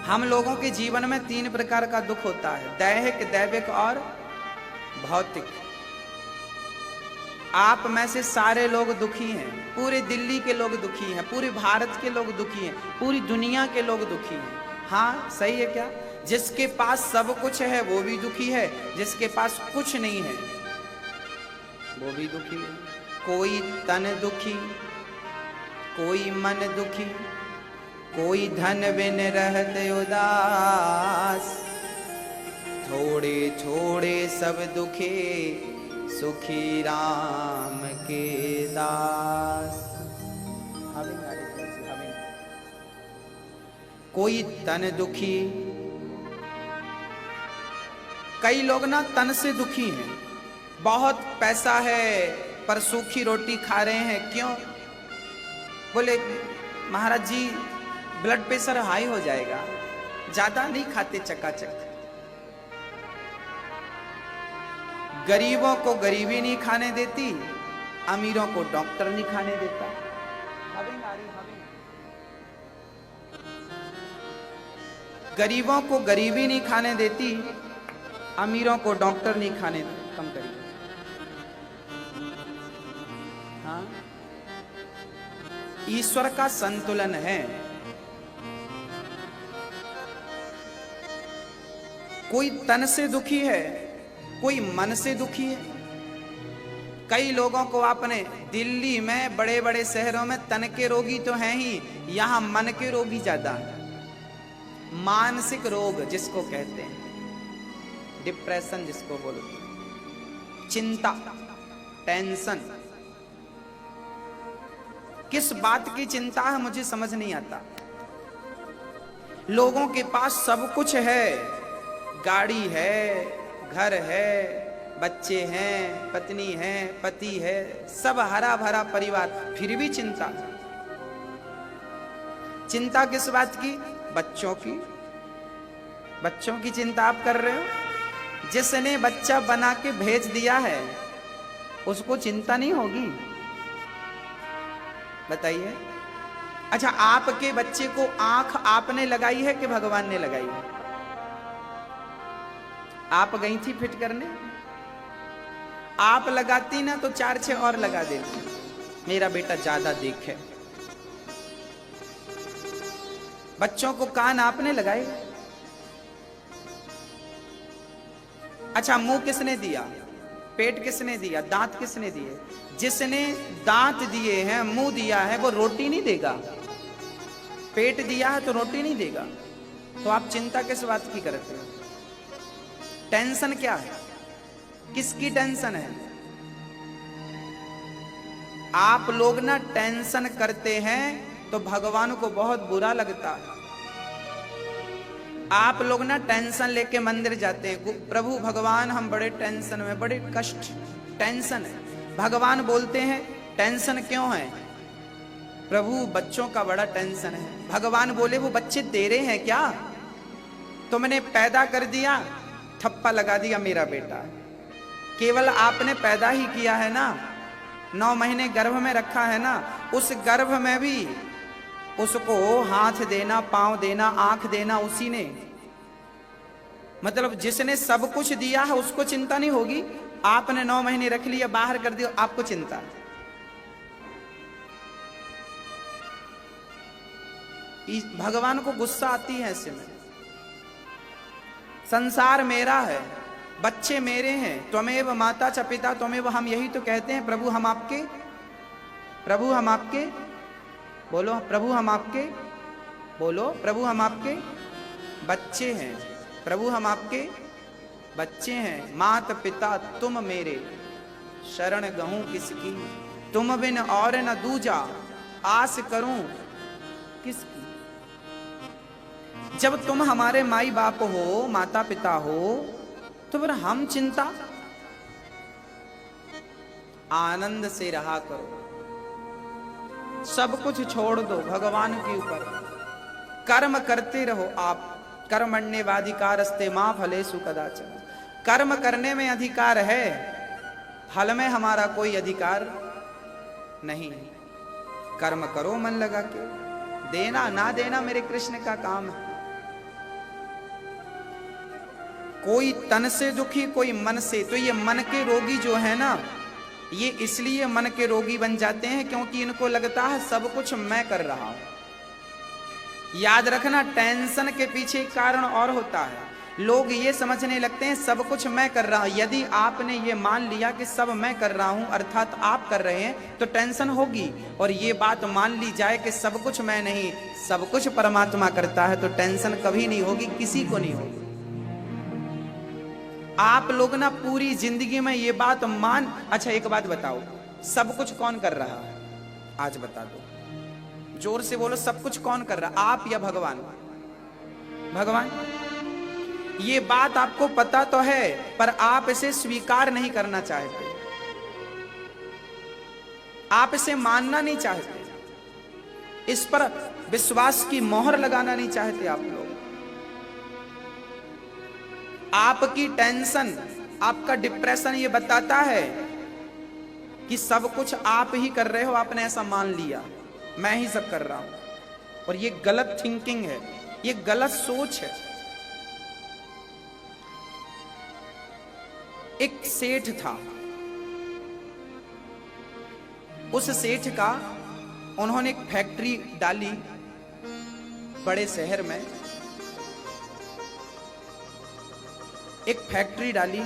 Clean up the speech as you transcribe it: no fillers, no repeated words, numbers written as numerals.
हम लोगों के जीवन में 3 प्रकार का दुख होता है, दैहिक, दैविक और भौतिक। आप में से सारे लोग दुखी हैं, पूरे दिल्ली के लोग दुखी हैं, पूरे भारत के लोग दुखी हैं, पूरी दुनिया के लोग दुखी हैं। हाँ सही है क्या? जिसके पास सब कुछ है वो भी दुखी है, जिसके पास कुछ नहीं है वो भी दुखी है। कोई तन दुखी, कोई मन दुखी, कोई धन बिन रहत उदास, थोड़े थोड़े सब दुखे, सुखी राम के दास। कोई तन दुखी, कई लोग ना तन से दुखी हैं, बहुत पैसा है पर सूखी रोटी खा रहे हैं। क्यों? बोले महाराज जी ब्लड प्रेशर हाई हो जाएगा, ज्यादा नहीं खाते चकाचक। गरीबों को गरीबी नहीं खाने देती, अमीरों को डॉक्टर नहीं खाने देता। गरीबों को गरीबी नहीं खाने देती, अमीरों को डॉक्टर नहीं खाने देता। कम करिए। हाँ, ईश्वर का संतुलन है। कोई तन से दुखी है, कोई मन से दुखी है। कई लोगों को आपने दिल्ली में, बड़े बड़े शहरों में तन के रोगी तो हैं ही, यहां मन के रोगी ज्यादा है। मानसिक रोग जिसको कहते हैं, डिप्रेशन जिसको बोलते हैं, चिंता, टेंशन। किस बात की चिंता है मुझे समझ नहीं आता। लोगों के पास सब कुछ है, गाड़ी है, घर है, बच्चे हैं, पत्नी है, पति है, सब हरा भरा परिवार, फिर भी चिंता। चिंता किस बात की? बच्चों की। बच्चों की चिंता आप कर रहे हो? जिसने बच्चा बना के भेज दिया है उसको चिंता नहीं होगी? बताइए। अच्छा, आपके बच्चे को आंख आपने लगाई है कि भगवान ने लगाई है? आप गई थी फिट करने? आप लगाती ना तो 4-6 और लगा देती, मेरा बेटा ज्यादा देखे। बच्चों को कान आपने लगाए? अच्छा, मुंह किसने दिया? पेट किसने दिया? दांत किसने दिए? जिसने दांत दिए हैं, मुंह दिया है, वो रोटी नहीं देगा? पेट दिया है तो रोटी नहीं देगा? तो आप चिंता किस बात की करते हो? टेंशन क्या है? किसकी टेंशन है? आप लोग ना टेंशन करते हैं तो भगवान को बहुत बुरा लगता है। आप लोग ना टेंशन लेके मंदिर जाते हैं, प्रभु भगवान हम बड़े टेंशन में, बड़े कष्ट, टेंशन है। भगवान बोलते हैं टेंशन क्यों है? प्रभु बच्चों का बड़ा टेंशन है। भगवान बोले वो बच्चे तेरे हैं क्या? तुमने पैदा कर दिया, ठप्पा लगा दिया मेरा बेटा। केवल आपने पैदा ही किया है ना, 9 महीने गर्भ में रखा है ना, उस गर्भ में भी उसको हाथ देना, पांव देना, आंख देना उसी ने। मतलब जिसने सब कुछ दिया है उसको चिंता नहीं होगी? आपने 9 महीने रख लिया, बाहर कर दिया, आपको चिंता। भगवान को गुस्सा आती है ऐसे में। संसार मेरा है, बच्चे मेरे हैं, त्वमेव माता च पिता त्वमेव, हम यही तो कहते हैं। प्रभु हम आपके, प्रभु हम आपके, बोलो प्रभु हम आपके, बोलो प्रभु हम आपके बच्चे हैं। प्रभु हम आपके बच्चे हैं। मात पिता तुम मेरे, शरण गहूं किसकी, तुम बिन और न दूजा, आस करूं किसकी। जब तुम हमारे माई बाप हो, माता पिता हो, तो फिर हम चिंता? आनंद से रहा करो, सब कुछ छोड़ दो भगवान के ऊपर, कर्म करते रहो। आप कर्मण्येवाधिकारस्ते मा फलेषु कदाचन, कर्म करने में अधिकार है, फल में हमारा कोई अधिकार नहीं। कर्म करो मन लगा के, देना ना देना मेरे कृष्ण का काम है। कोई तन से दुखी, कोई मन से। तो ये मन के रोगी जो है ना, ये इसलिए मन के रोगी बन जाते हैं क्योंकि इनको लगता है सब कुछ मैं कर रहा हूं। याद रखना, टेंशन के पीछे एक कारण और होता है। लोग ये समझने लगते हैं सब कुछ मैं कर रहा हूं। यदि आपने ये मान लिया कि सब मैं कर रहा हूं अर्थात आप कर रहे हैं, तो टेंशन होगी। और ये बात मान ली जाए कि सब कुछ मैं नहीं, सब कुछ परमात्मा करता है, तो टेंशन कभी नहीं होगी, किसी को नहीं होगी। आप लोग ना पूरी जिंदगी में ये बात अच्छा एक बात बताओ, सब कुछ कौन कर रहा है? आज बता दो, जोर से बोलो, सब कुछ कौन कर रहा है, आप या भगवान? भगवान। ये बात आपको पता तो है, पर आप इसे स्वीकार नहीं करना चाहते, आप इसे मानना नहीं चाहते, इस पर विश्वास की मोहर लगाना नहीं चाहते आप लोग। आपकी टेंशन, आपका डिप्रेशन ये बताता है कि सब कुछ आप ही कर रहे हो। आपने ऐसा मान लिया, मैं ही सब कर रहा हूं। और ये गलत थिंकिंग है, ये गलत सोच है। एक सेठ था, उस सेठ का, उन्होंने एक फैक्ट्री डाली बड़े शहर में, एक फैक्ट्री डाली।